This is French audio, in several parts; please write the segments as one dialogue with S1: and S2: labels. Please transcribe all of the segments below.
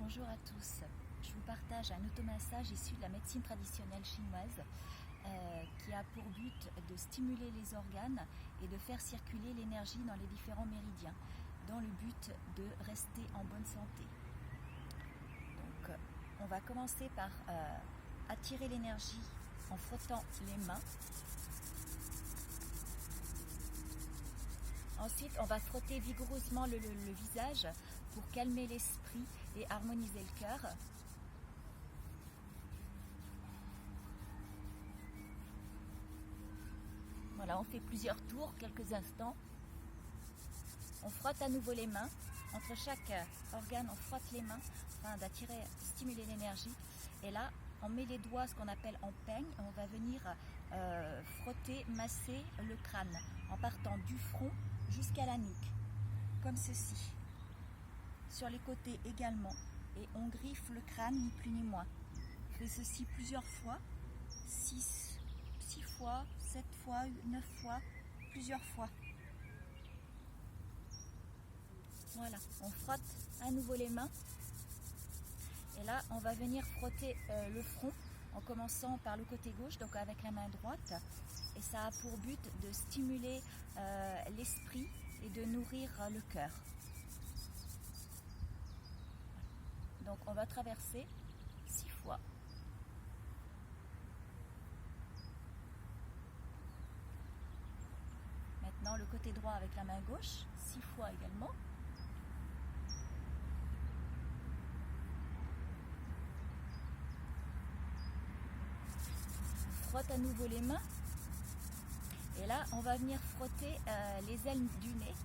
S1: Bonjour à tous, je vous partage un automassage issu de la médecine traditionnelle chinoise qui a pour but de stimuler les organes et de faire circuler l'énergie dans les différents méridiens dans le but de rester en bonne santé. Donc on va commencer par attirer l'énergie en frottant les mains. Ensuite, on va frotter vigoureusement le visage pour calmer l'esprit et harmoniser le cœur. Voilà, on fait plusieurs tours, quelques instants. On frotte à nouveau les mains. Entre chaque organe, on frotte les mains afin d'attirer, stimuler l'énergie. Et là, on met les doigts, ce qu'on appelle en peigne. On va venir frotter, masser le crâne en partant du front jusqu'à la nuque, comme ceci. Sur les côtés également. Et on griffe le crâne, ni plus ni moins. On fait ceci plusieurs fois, 6 fois, 7 fois, 9 fois, plusieurs fois. Voilà, on frotte à nouveau les mains. Et là, on va venir frotter le front en commençant par le côté gauche, donc avec la main droite. Et ça a pour but de stimuler l'esprit et de nourrir le cœur. Donc on va traverser 6 fois. Maintenant le côté droit avec la main gauche, 6 fois également. On frotte à nouveau les mains. Et là on va venir frotter les ailes du nez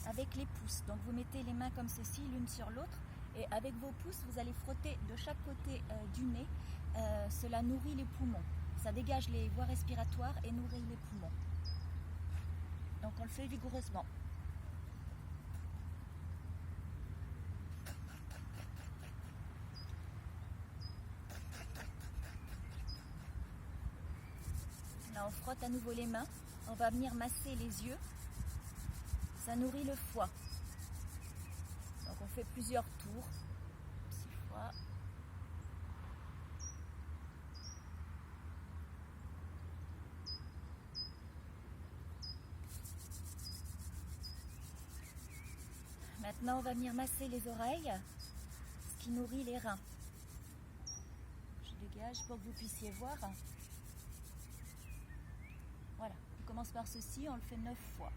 S1: avec les pouces. Donc vous mettez les mains comme ceci, l'une sur l'autre. Et avec vos pouces, vous allez frotter de chaque côté du nez. Cela nourrit les poumons. Ça dégage les voies respiratoires et nourrit les poumons. Donc on le fait vigoureusement. Là on frotte à nouveau les mains. On va venir masser les yeux. Ça nourrit le foie. Donc on fait plusieurs tours. 6 fois. Maintenant on va venir masser les oreilles, ce qui nourrit les reins. Je dégage pour que vous puissiez voir. Voilà, on commence par ceci, on le fait 9 fois.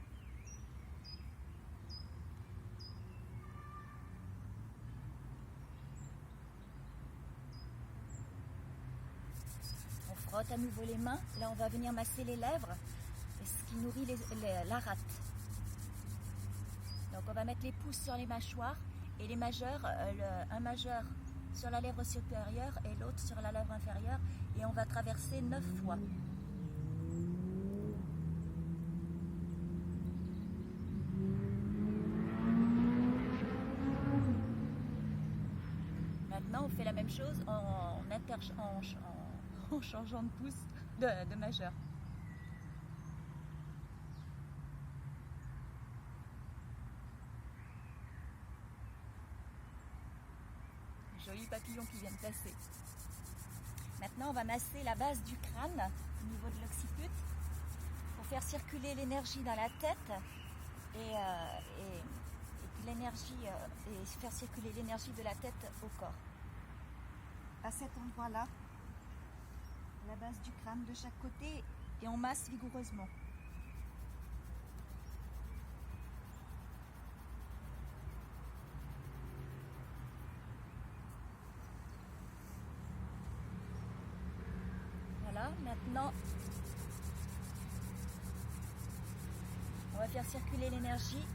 S1: On frotte à nouveau les mains. Là, on va venir masser les lèvres, ce qui nourrit la rate. Donc, on va mettre les pouces sur les mâchoires et les majeurs, un majeur sur la lèvre supérieure et l'autre sur la lèvre inférieure. Et on va traverser 9 fois. Maintenant, on fait la même chose en changeant de pouce de majeur. Jolis papillons qui viennent passer. Maintenant, on va masser la base du crâne au niveau de l'occiput pour faire circuler l'énergie dans la tête et faire circuler l'énergie de la tête au corps. À cet endroit-là, la base du crâne de chaque côté, et on masse vigoureusement. Voilà, maintenant on va faire circuler l'énergie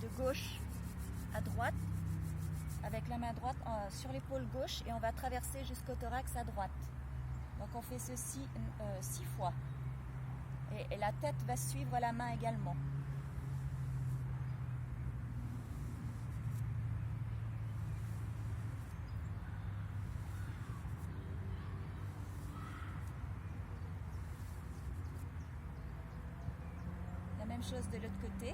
S1: de gauche à droite avec la main droite sur l'épaule gauche et on va traverser jusqu'au thorax à droite. Donc on fait ceci 6 fois. Et la tête va suivre la main également. La même chose de l'autre côté.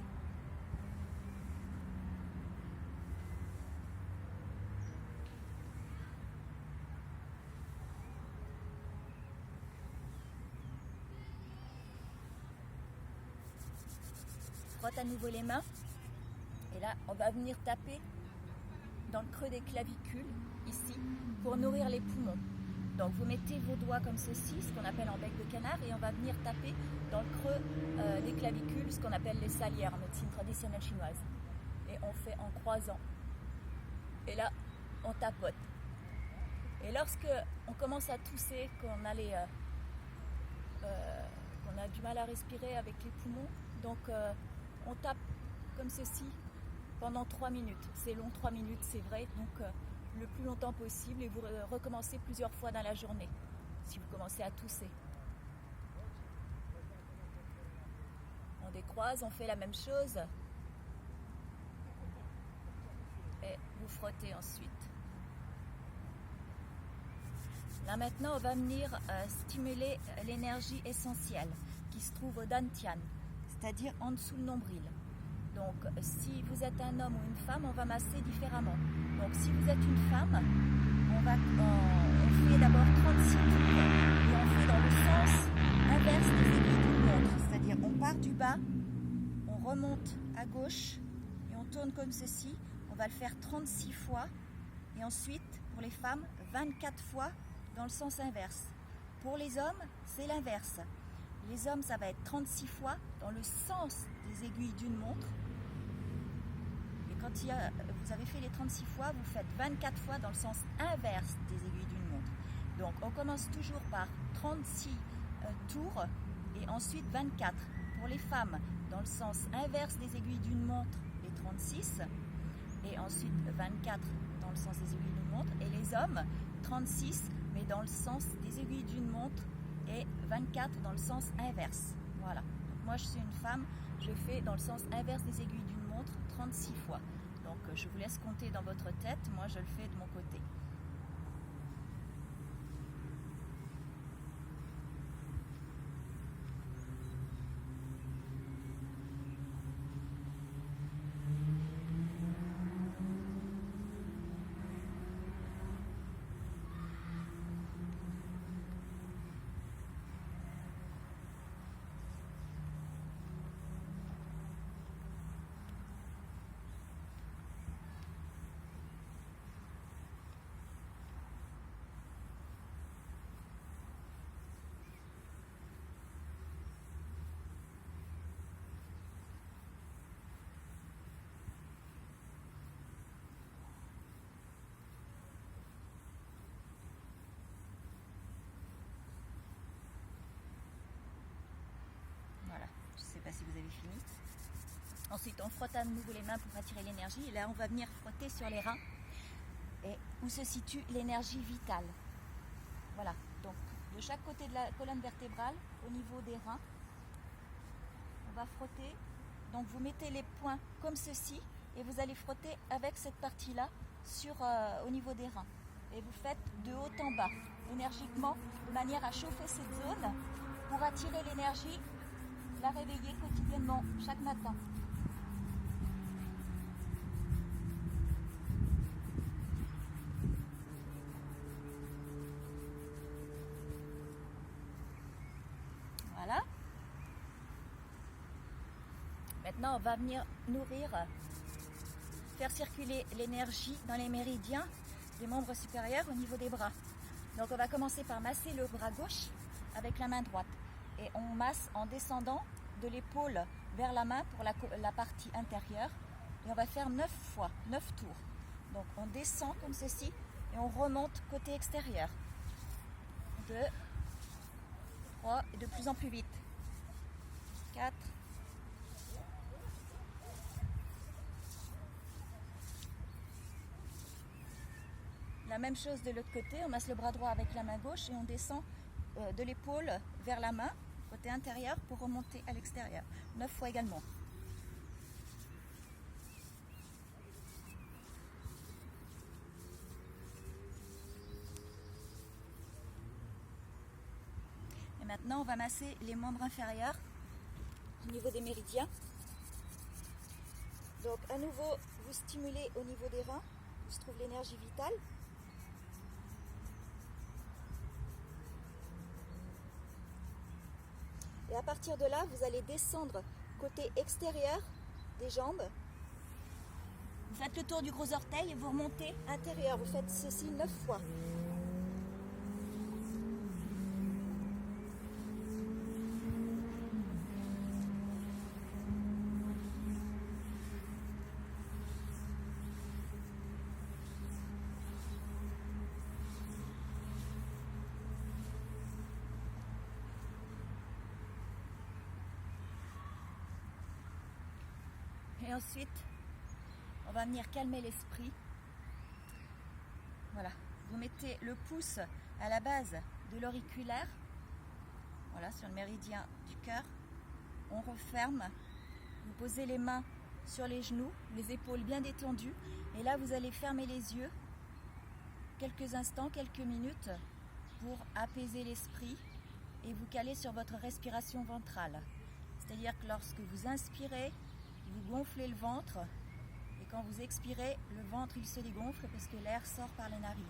S1: frotte à nouveau les mains. Et là, on va venir taper dans le creux des clavicules, ici, pour nourrir les poumons. Donc vous mettez vos doigts comme ceci, ce qu'on appelle en bec de canard, et on va venir taper dans le creux des clavicules, ce qu'on appelle les salières en médecine traditionnelle chinoise. Et on fait en croisant. Et là, on tapote. Et lorsque on commence à tousser, qu'on a du mal à respirer avec les poumons, donc on tape comme ceci pendant 3 minutes. C'est long, 3 minutes, c'est vrai, donc le plus longtemps possible, et vous recommencez plusieurs fois dans la journée, si vous commencez à tousser. On décroise, on fait la même chose, et vous frottez ensuite. Là maintenant, on va venir stimuler l'énergie essentielle qui se trouve au dantian, c'est-à-dire en dessous le nombril. Donc, si vous êtes un homme ou une femme, on va masser différemment. Donc, si vous êtes une femme, on fait d'abord 36 tours et on fait dans le sens inverse des aiguilles d'une montre. C'est-à-dire, on part du bas, on remonte à gauche et on tourne comme ceci. On va le faire 36 fois et ensuite, pour les femmes, 24 fois dans le sens inverse. Pour les hommes, c'est l'inverse. Les hommes, ça va être 36 fois dans le sens des aiguilles d'une montre. Et quand vous avez fait les 36 fois, vous faites 24 fois dans le sens inverse des aiguilles d'une montre. Donc, on commence toujours par 36 tours et ensuite 24. Pour les femmes, dans le sens inverse des aiguilles d'une montre, les 36. Et ensuite 24 dans le sens des aiguilles d'une montre. Et les hommes, 36, mais dans le sens des aiguilles d'une montre. Et 24 dans le sens inverse. Voilà. Donc moi je suis une femme, je fais dans le sens inverse des aiguilles d'une montre 36 fois. Donc je vous laisse compter dans votre tête, moi je le fais de mon côté. Je ne sais pas si vous avez fini. Ensuite, on frotte à nouveau les mains pour attirer l'énergie. Et là, on va venir frotter sur les reins et où se situe l'énergie vitale. Voilà. Donc, de chaque côté de la colonne vertébrale, au niveau des reins, on va frotter. Donc, vous mettez les poings comme ceci et vous allez frotter avec cette partie-là au niveau des reins. Et vous faites de haut en bas, énergiquement, de manière à chauffer cette zone pour attirer l'énergie, la réveiller quotidiennement, chaque matin. Voilà. Maintenant, on va venir nourrir, faire circuler l'énergie dans les méridiens des membres supérieurs au niveau des bras. Donc, on va commencer par masser le bras gauche avec la main droite. Et on masse en descendant de l'épaule vers la main pour la partie intérieure. Et on va faire 9 fois, 9 tours. Donc on descend comme ceci et on remonte côté extérieur. 2, 3 et de plus en plus vite. 4. La même chose de l'autre côté, on masse le bras droit avec la main gauche et on descend de l'épaule vers la main, côté intérieur, pour remonter à l'extérieur. 9 fois également. Et maintenant, on va masser les membres inférieurs au niveau des méridiens. Donc, à nouveau, vous stimulez au niveau des reins, où se trouve l'énergie vitale. Et à partir de là, vous allez descendre côté extérieur des jambes. Vous faites le tour du gros orteil et vous remontez. Intérieur, vous faites ceci 9 fois. Et ensuite, on va venir calmer l'esprit. Voilà, vous mettez le pouce à la base de l'auriculaire, voilà, sur le méridien du cœur. On referme, vous posez les mains sur les genoux, les épaules bien détendues. Et là, vous allez fermer les yeux quelques instants, quelques minutes pour apaiser l'esprit et vous caler sur votre respiration ventrale. C'est-à-dire que lorsque vous inspirez, vous gonflez le ventre et quand vous expirez, le ventre il se dégonfle parce que l'air sort par les narines.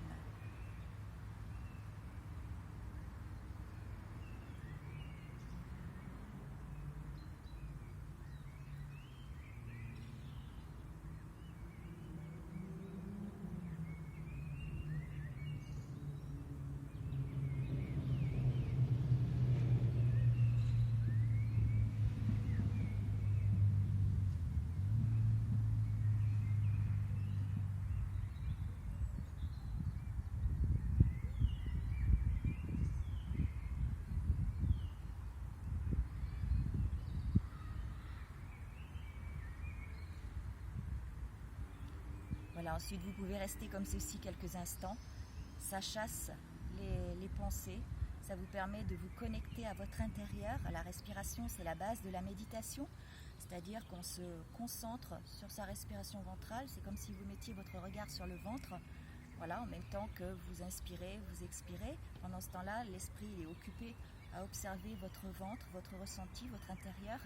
S1: Voilà, ensuite vous pouvez rester comme ceci quelques instants. Ça chasse les pensées, ça vous permet de vous connecter à votre intérieur. La respiration, c'est la base de la méditation, c'est-à-dire qu'on se concentre sur sa respiration ventrale. C'est comme si vous mettiez votre regard sur le ventre, voilà, en même temps que vous inspirez, vous expirez. Pendant ce temps-là, l'esprit est occupé à observer votre ventre, votre ressenti, votre intérieur,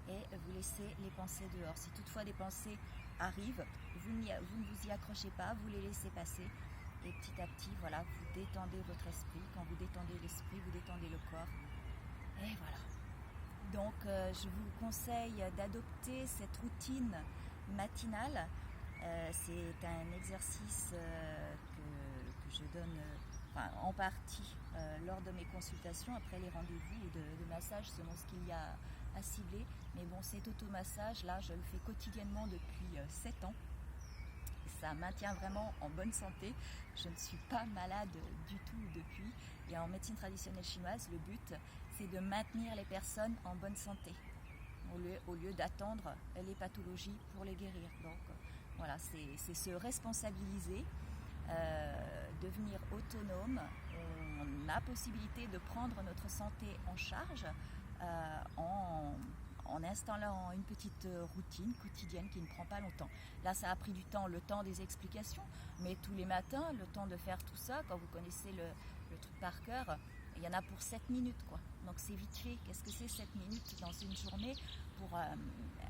S1: et vous laissez les pensées dehors. Si toutefois des pensées arrivent, vous ne vous y accrochez pas, vous les laissez passer et petit à petit, voilà, vous détendez votre esprit. Quand vous détendez l'esprit, vous détendez le corps et voilà. Donc je vous conseille d'adopter cette routine matinale. C'est un exercice que je donne en partie lors de mes consultations, après les rendez-vous ou de massage selon ce qu'il y a à cibler. Mais bon, cet automassage là, je le fais quotidiennement depuis 7 ans. Et ça maintient vraiment en bonne santé. Je ne suis pas malade du tout depuis. Et en médecine traditionnelle chinoise, le but, c'est de maintenir les personnes en bonne santé, au lieu d'attendre les pathologies pour les guérir. Donc voilà, c'est se responsabiliser, devenir autonome. On a possibilité de prendre notre santé en charge en installant une petite routine quotidienne qui ne prend pas longtemps. Là, ça a pris du temps, le temps des explications, mais tous les matins, le temps de faire tout ça, quand vous connaissez le truc par cœur, il y en a pour 7 minutes, quoi. Donc c'est vite fait. Qu'est-ce que c'est 7 minutes dans une journée pour,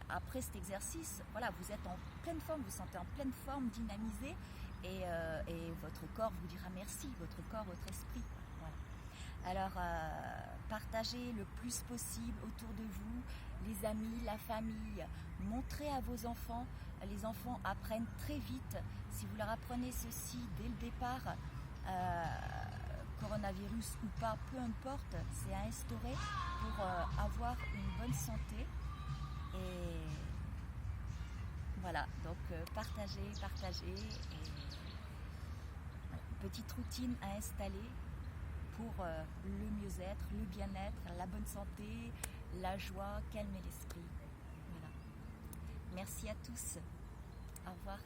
S1: après cet exercice, voilà, vous êtes en pleine forme, vous sentez en pleine forme, dynamisé, et votre corps vous dira merci, votre corps, votre esprit. Voilà. Alors, partagez le plus possible autour de vous, les amis, la famille, montrez à vos enfants. Les enfants apprennent très vite. Si vous leur apprenez ceci dès le départ, coronavirus ou pas, peu importe, c'est à instaurer pour avoir une bonne santé. Et voilà, donc partagez. Et voilà, petite routine à installer pour le mieux-être, le bien-être, la bonne santé, la joie, calmer l'esprit. Voilà. Merci à tous. Au revoir.